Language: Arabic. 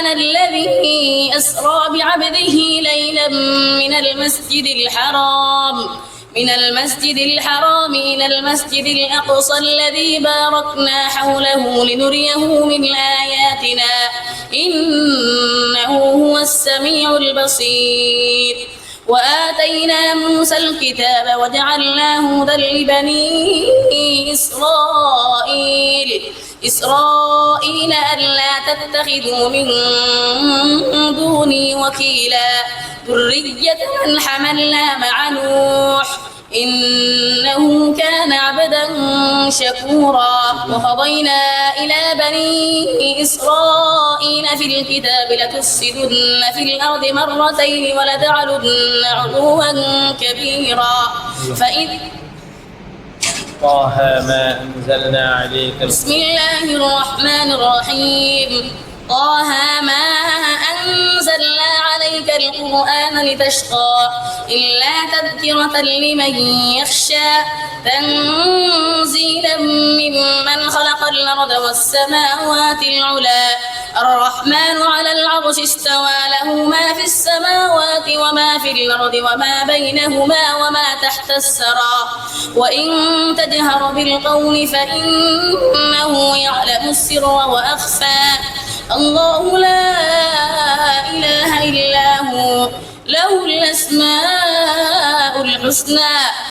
سبحان الذي أسرى بعبده ليلا من المسجد الحرام إلى المسجد الأقصى الذي باركنا حوله لنريه من آياتنا إنه هو السميع البصير. وآتينا موسى الكتاب وجعلناه هدى لبني إسرائيل ألا تتخذوا من دوني وكيلا ذرية من حملنا مع نوح إنه كان عبدا شكورا. وقضينا إلى بني إسرائيل في الكتاب لتفسدن في الأرض مرتين ولتعلن علوا كبيرا. طه ما أنزلنا عليك بسم الله الرحمن الرحيم. طه ما أنزلنا عليك القرآن لتشقى إلا تذكرة لمن يخشى تنزيلا ممن خلق الأرض والسماوات العلى الرحمن على العرش استوى له ما في السماوات وما في الأرض وما بينهما وما تحت الثرى وإن تجهر بالقول فإنه يعلم السر وأخفى الله لا إله إلا هو له الأسماء الحسنى.